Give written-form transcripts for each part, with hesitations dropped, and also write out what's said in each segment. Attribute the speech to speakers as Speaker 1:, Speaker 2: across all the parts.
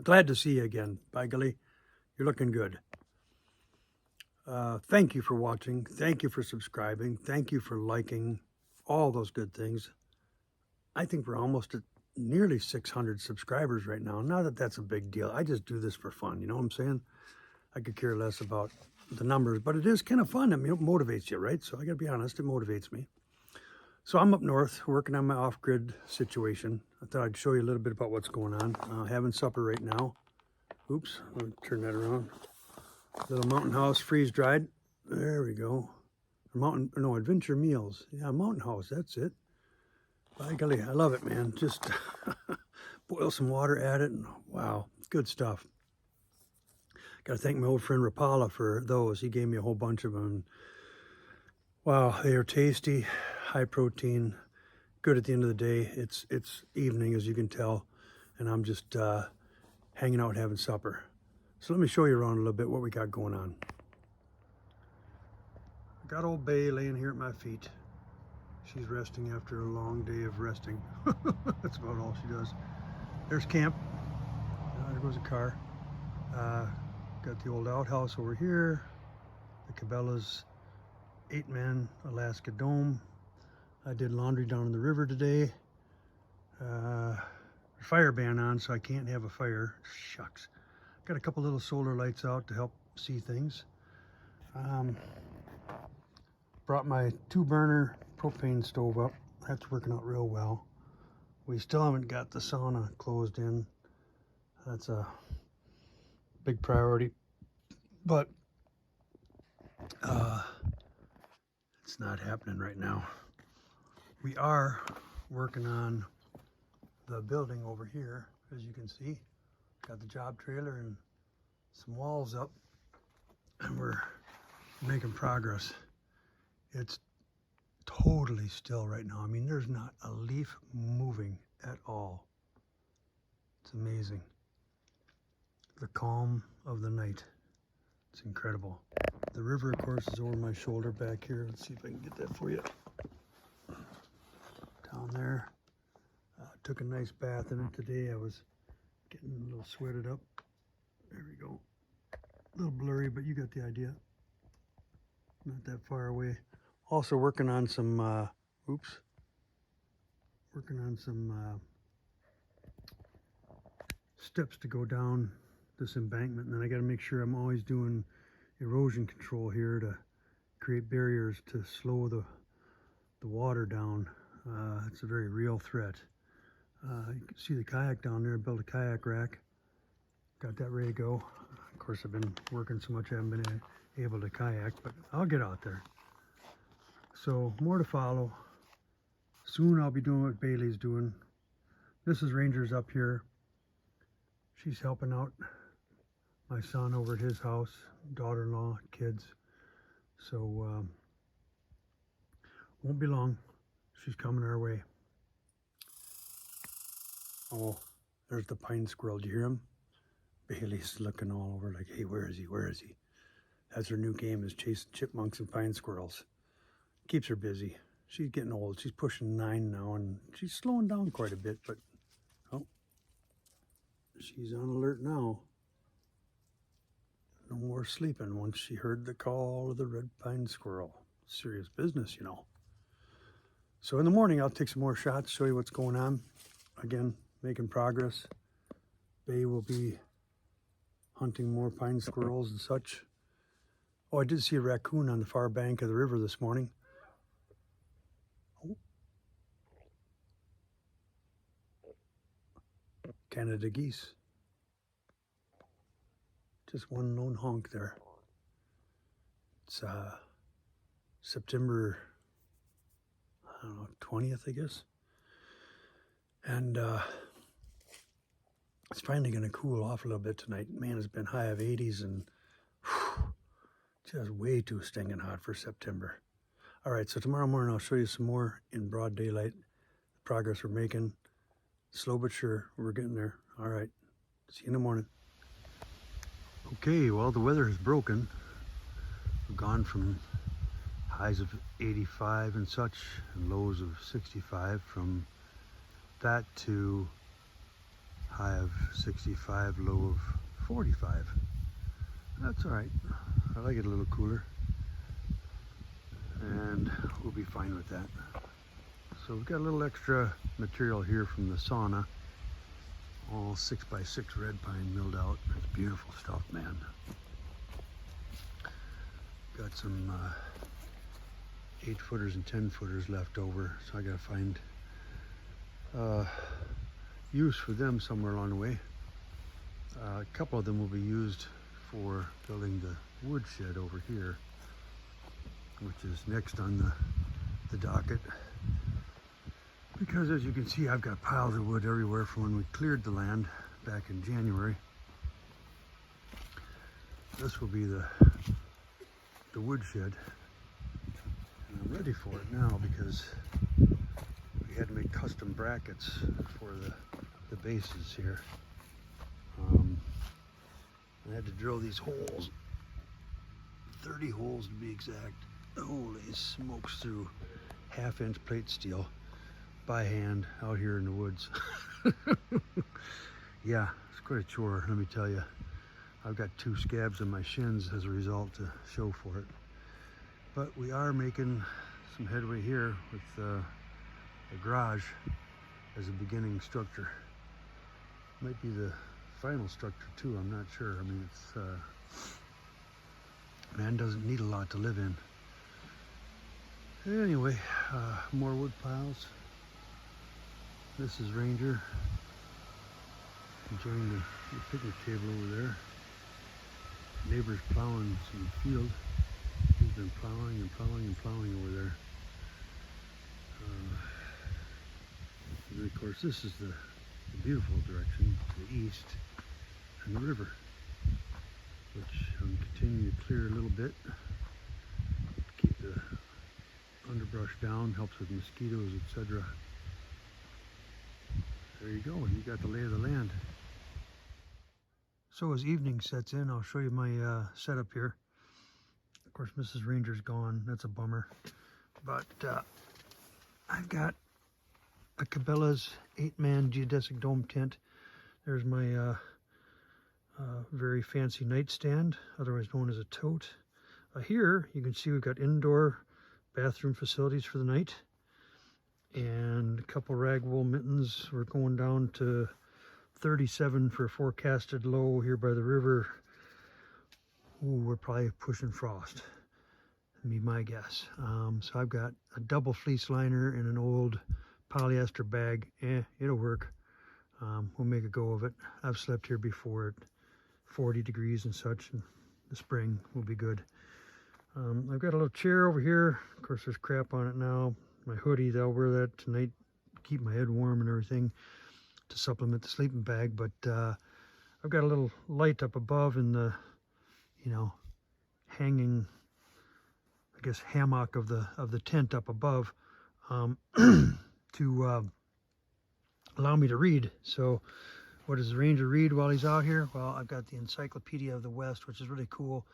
Speaker 1: Glad to see you again. By golly, you're looking good. Thank you for watching. Thank you for subscribing. Thank you for liking all those good things. I think we're almost at nearly 600 subscribers right now. Not that that's a big deal. I just do this for fun. You know what I'm saying? I could care less about the numbers, but it is kind of fun. I mean, it motivates you, right? So I got to be honest, it motivates me. So I'm up north working on my off-grid situation. I thought I'd show you a little bit about what's going on. Having supper right now. Oops, let me turn that around. Little mountain house, freeze dried. There we go. Adventure meals. Yeah, mountain house, that's it. By golly, I love it, man. Just boil some water, add it, and wow, good stuff. Got to thank my old friend Rapala for those. He gave me a whole bunch of them. Wow, they are tasty, high protein, good at the end of the day. It's evening, as you can tell, and I'm just hanging out having supper. So let me show you around a little bit what we got going on. I got old Bay laying here at my feet. She's resting after a long day of resting. That's about all she does. There's camp. There goes a car. Got the old outhouse over here. The Cabela's 8-man Alaska Dome. I did laundry down in the river today. Fire ban on, so I can't have a fire. Shucks. Got a couple little solar lights out to help see things. Brought my 2-burner propane stove up. That's working out real well. We still haven't got the sauna closed in. That's a big priority, but it's not happening right now. We are working on the building over here, as you can see. Got the job trailer and some walls up, and we're making progress. It's totally still right now. I mean, there's not a leaf moving at all. It's amazing. The calm of the night. It's incredible. The river, of course, is over my shoulder back here. Let's see if I can get that for you. Down there. Took a nice bath in it today. I was getting a little sweated up. There we go. A little blurry, but you got the idea. Not that far away. Also working on some, working on some steps to go down this embankment. And then I got to make sure I'm always doing erosion control here to create barriers to slow the water down. It's a very real threat. You can see the kayak down there. I built a kayak rack. Got that ready to go. Of course, I've been working so much I haven't been able to kayak, but I'll get out there. So more to follow. Soon I'll be doing what Bailey's doing. Mrs. Ranger's up here. She's helping out my son over at his house, daughter-in-law, kids. So won't be long. She's coming our way. Oh, there's the pine squirrel. Do you hear him? Bailey's looking all over like, hey, where is he? Where is he? That's her new game, is chasing chipmunks and pine squirrels. Keeps her busy. She's getting old. She's pushing 9 now, and she's slowing down quite a bit, but oh, she's on alert now. No more sleeping once she heard the call of the red pine squirrel. Serious business, you know. So in the morning, I'll take some more shots, show you what's going on. Again, making progress. Bay will be hunting more pine squirrels and such. Oh, I did see a raccoon on the far bank of the river this morning. Oh. Canada geese. Just one lone honk there. It's September, I don't know, 20th, I guess. And it's finally going to cool off a little bit tonight. Man, it's been high of 80s and whew, just way too stinging hot for September. All right, so tomorrow morning I'll show you some more in broad daylight. The progress we're making. Slow but sure, we're getting there. All right, see you in the morning. Okay, well, the weather has broken. We've gone from highs of 85 and such, and lows of 65, from that to high of of 65, low of 45. That's all right. I like it a little cooler, and we'll be fine with that. So we've got a little extra material here from the sauna. All 6x6 red pine milled out. That's beautiful stuff, man. Got some 8-footers and 10-footers left over, so I gotta find use for them somewhere along the way. A couple of them will be used for building the wood shed over here, which is next on the docket. Because as you can see, I've got piles of wood everywhere from when we cleared the land back in January. This will be the wood shed. And I'm ready for it now because we had to make custom brackets for the bases here. I had to drill these holes, 30 holes to be exact. Holy smokes, through 1/2-inch plate steel by hand out here in the woods. Yeah, it's quite a chore, let me tell you. I've got 2 scabs on my shins as a result to show for it. But we are making some headway here with the garage as a beginning structure. Might be the final structure too, I'm not sure. I mean, it's man doesn't need a lot to live in. Anyway, more wood piles. This is Ranger enjoying the picnic table over there. Neighbor's plowing some field. He's been plowing and plowing and plowing over there. And of course, this is the beautiful direction to the east and the river, which I'm continuing to clear a little bit. Keep the underbrush down, helps with mosquitoes, etc. There you go, you got the lay of the land. So as evening sets in, I'll show you my setup here. Of course, Mrs. Ranger's gone, that's a bummer. But I've got a Cabela's 8-man geodesic dome tent. There's my very fancy nightstand, otherwise known as a tote. Here you can see we've got indoor bathroom facilities for the night, and a couple rag wool mittens. We're going down to 37 for a forecasted low here by the river. Ooh, we're probably pushing frost, that'd be my guess. So I've got a double fleece liner in an old polyester bag. It'll work. We'll make a go of it. I've slept here before at 40 degrees and such, and the spring will be good. I've got a little chair over here. Of course, there's crap on it now. My hoodie, I'll wear that tonight, keep my head warm and everything to supplement the sleeping bag. But I've got a little light up above in the, hanging, I guess, hammock of the tent up above, to allow me to read. So what does the Ranger read while he's out here? Well, I've got the Encyclopedia of the West, which is really cool.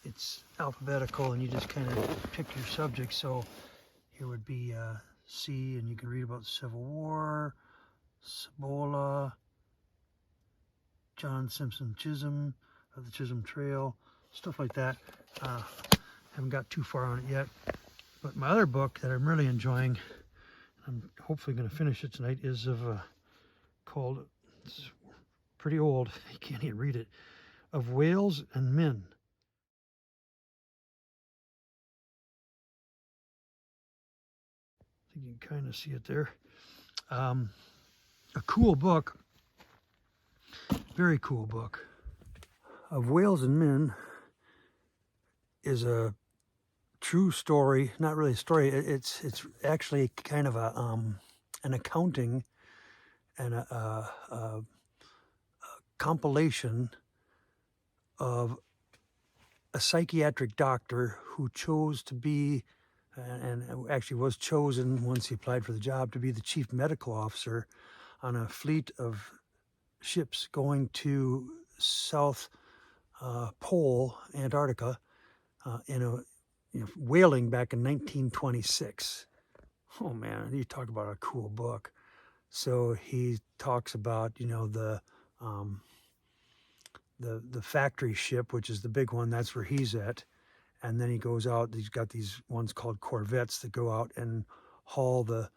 Speaker 1: It's alphabetical, and you just kind of pick your subject. So here would be C, and you can read about the Civil War, Cibola, John Simpson Chisholm of the Chisholm Trail, stuff like that. Haven't got too far on it yet. But my other book that I'm really enjoying, I'm hopefully going to finish it tonight, is called, it's pretty old, you can't even read it, Of Whales and Men. I think you can kind of see it there. A cool book, very cool book. Of Whales and Men is a true story, not really a story, it's actually kind of a an accounting and a compilation of a psychiatric doctor who chose to be, and actually was chosen once he applied for the job, to be the chief medical officer on a fleet of ships going to South Pole, Antarctica, in a whaling back in 1926. Oh man, you talk about a cool book. So he talks about, you know, the factory ship, which is the big one. That's where he's at. And then he goes out. He's got these ones called corvettes that go out and haul the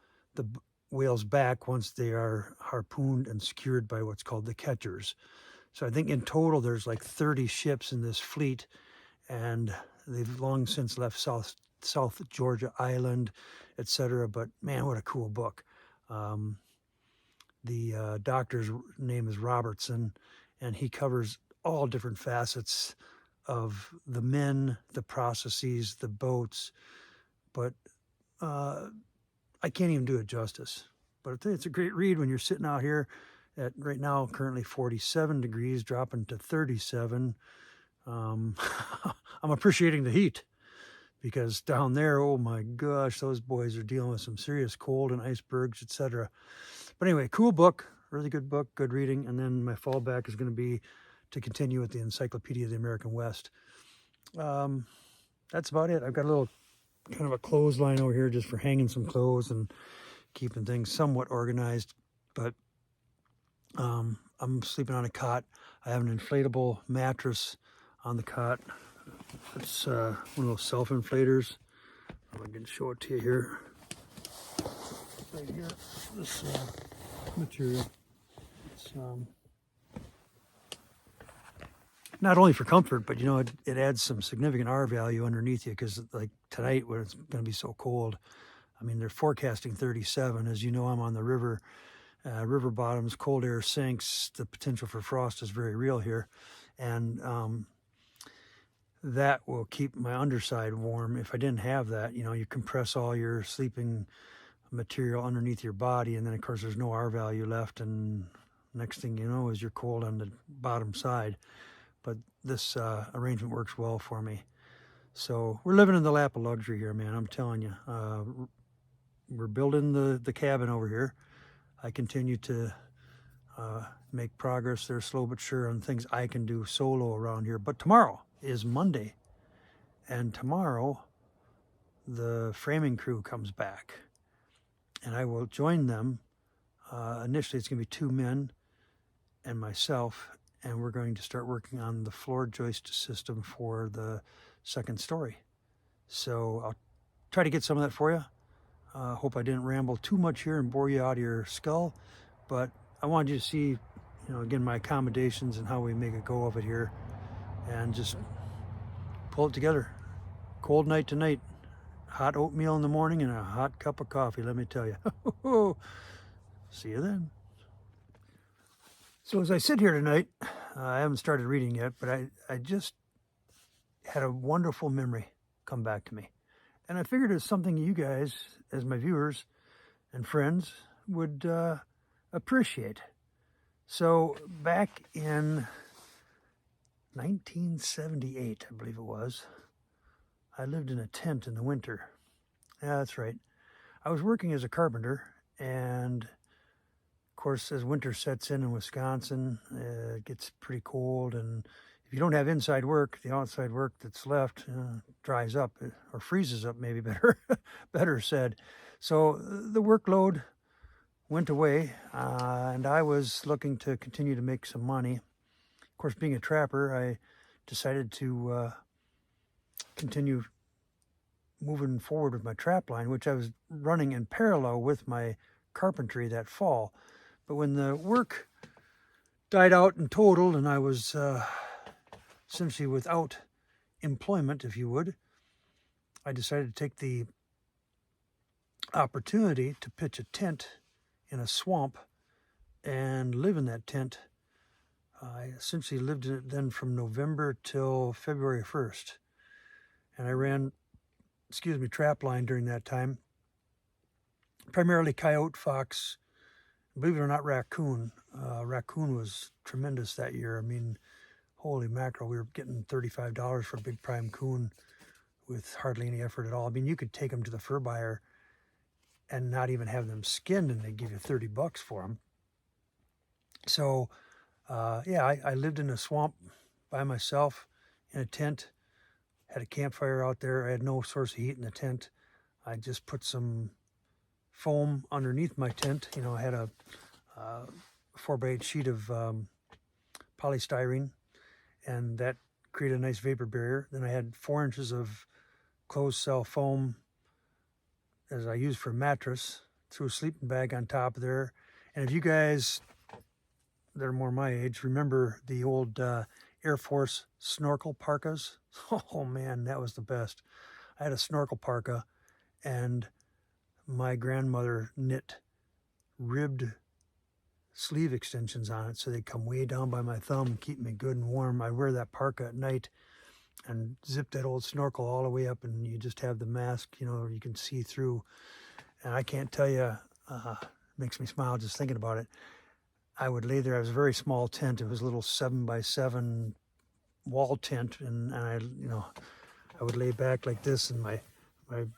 Speaker 1: whales back once they are harpooned and secured by what's called the catchers. So I think in total there's like 30 ships in this fleet, and they've long since left South Georgia Island, etc. But man, what a cool book. The doctor's name is Robertson, and he covers all different facets of the men, the processes, the boats, but I can't even do it justice. But it's a great read when you're sitting out here at right now currently 47 degrees, dropping to 37. I'm appreciating the heat, because down there, oh my gosh, those boys are dealing with some serious cold and icebergs, etc. But anyway, cool book, really good book, good reading. And then my fallback is going to be to continue with the Encyclopedia of the American West. That's about it. I've got a little kind of a clothesline over here just for hanging some clothes and keeping things somewhat organized. But I'm sleeping on a cot. I have an inflatable mattress on the cot. It's one of those self-inflators. I can show it to you here. Right here, this material. It's not only for comfort, but you know, it adds some significant R value underneath you, because like tonight when it's going to be so cold, I mean, they're forecasting 37. As you know, I'm on the river, river bottoms, cold air sinks. The potential for frost is very real here. And that will keep my underside warm. If I didn't have that, you know, you compress all your sleeping material underneath your body, and then of course there's no R value left, and next thing you know is you're cold on the bottom side. But this arrangement works well for me. So we're living in the lap of luxury here, man. I'm telling you. We're building the cabin over here. I continue to make progress there, slow but sure, on things I can do solo around here. But tomorrow is Monday, and tomorrow the framing crew comes back, and I will join them. Initially, it's going to be 2 men and myself, and we're going to start working on the floor joist system for the second story. So I'll try to get some of that for you. Hope I didn't ramble too much here and bore you out of your skull, but I wanted you to see, you know, again, my accommodations and how we make a go of it here, and just pull it together. Cold night tonight, hot oatmeal in the morning and a hot cup of coffee, let me tell you. See you then. So as I sit here tonight, I haven't started reading yet, but I just had a wonderful memory come back to me. And I figured it's something you guys, as my viewers and friends, would appreciate. So back in 1978, I believe it was, I lived in a tent in the winter. Yeah, that's right. I was working as a carpenter, and of course, as winter sets in Wisconsin, it gets pretty cold, and if you don't have inside work, the outside work that's left dries up, or freezes up, maybe better said. So the workload went away, and I was looking to continue to make some money. Of course, being a trapper, I decided to continue moving forward with my trap line, which I was running in parallel with my carpentry that fall. But when the work died out in total, and I was essentially without employment, if you would, I decided to take the opportunity to pitch a tent in a swamp and live in that tent. I essentially lived in it then from November till February 1st. And I ran, trap line during that time. Primarily coyote, fox, believe it or not, raccoon. Raccoon was tremendous that year. I mean, holy mackerel, we were getting $35 for a big prime coon with hardly any effort at all. I mean, you could take them to the fur buyer and not even have them skinned, and they'd give you $30 for them. So, I lived in a swamp by myself in a tent, had a campfire out there. I had no source of heat in the tent. I just put some foam underneath my tent. You know, I had a 4x8 sheet of polystyrene, and that created a nice vapor barrier. Then I had 4 inches of closed cell foam as I used for a mattress, threw a sleeping bag on top of there. And if you guys that are more my age remember the old Air Force snorkel parkas, oh man, that was the best. I had a snorkel parka, and my grandmother knit ribbed sleeve extensions on it so they come way down by my thumb, keep me good and warm. I wear that parka at night and zip that old snorkel all the way up, and you just have the mask, you know, you can see through. And I can't tell you, makes me smile just thinking about it. I would lay there. I was a very small tent. It was a little 7x7 wall tent, and I, you know, I would lay back like this, and my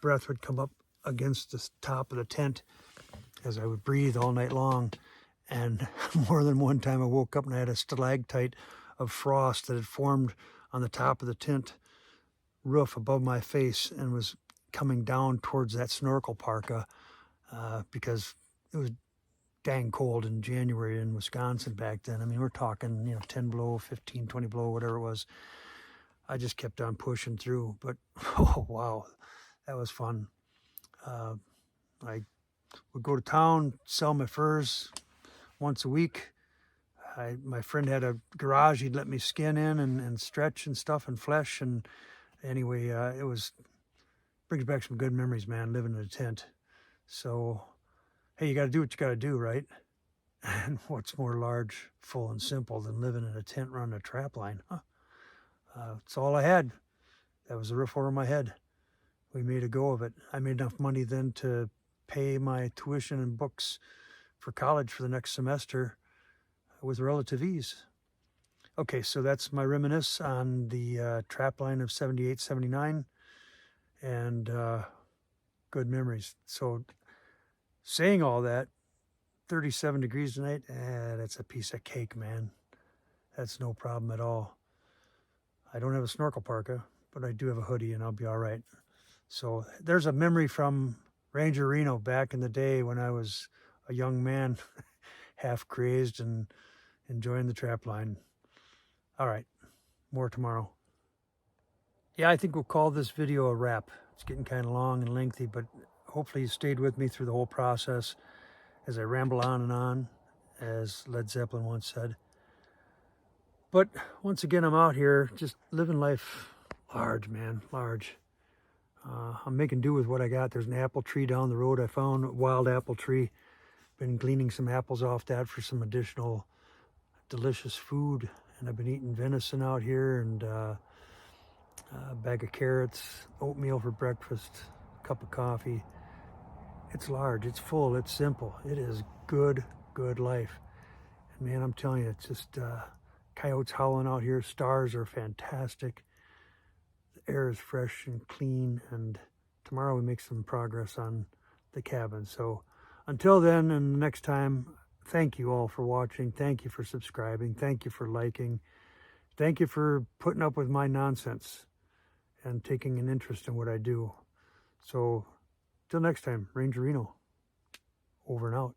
Speaker 1: breath would come up against the top of the tent as I would breathe all night long. And more than one time I woke up and I had a stalactite of frost that had formed on the top of the tent roof above my face and was coming down towards that snorkel parka because it was dang cold in January in Wisconsin back then. I mean, we're talking, you know, 10 below, 15, 20 below, whatever it was. I just kept on pushing through, but oh, wow, that was fun. I would go to town, sell my furs once a week. My friend had a garage he'd let me skin in and stretch and stuff and flesh. And anyway, it brings back some good memories, man, living in a tent. So, hey, you got to do what you got to do, right? And what's more large, full, and simple than living in a tent running a trap line? Huh? It's all I had. That was the roof over my head. We made a go of it. I made enough money then to pay my tuition and books for college for the next semester with relative ease. Okay, so that's my reminisce on the trap line of 78, 79, and good memories. So saying all that, 37 degrees tonight, that's a piece of cake, man. That's no problem at all. I don't have a snorkel parka, but I do have a hoodie, and I'll be all right. So there's a memory from Ranger Reno back in the day when I was a young man, half crazed and enjoying the trap line. All right, more tomorrow. Yeah, I think we'll call this video a wrap. It's getting kind of long and lengthy, but hopefully you stayed with me through the whole process as I ramble on and on, as Led Zeppelin once said. But once again, I'm out here just living life large, man, large. I'm making do with what I got. There's an apple tree down the road. I found a wild apple tree. Been gleaning some apples off that for some additional delicious food. And I've been eating venison out here, and a bag of carrots, oatmeal for breakfast, a cup of coffee. It's large, it's full, it's simple. It is good life. And man, I'm telling you, it's just coyotes howling out here. Stars are fantastic. The air is fresh and clean, and tomorrow we make some progress on the cabin. So until then, and next time, thank you all for watching. Thank you for subscribing. Thank you for liking. Thank you for putting up with my nonsense and taking an interest in what I do. So till next time, Ranger Reno, over and out.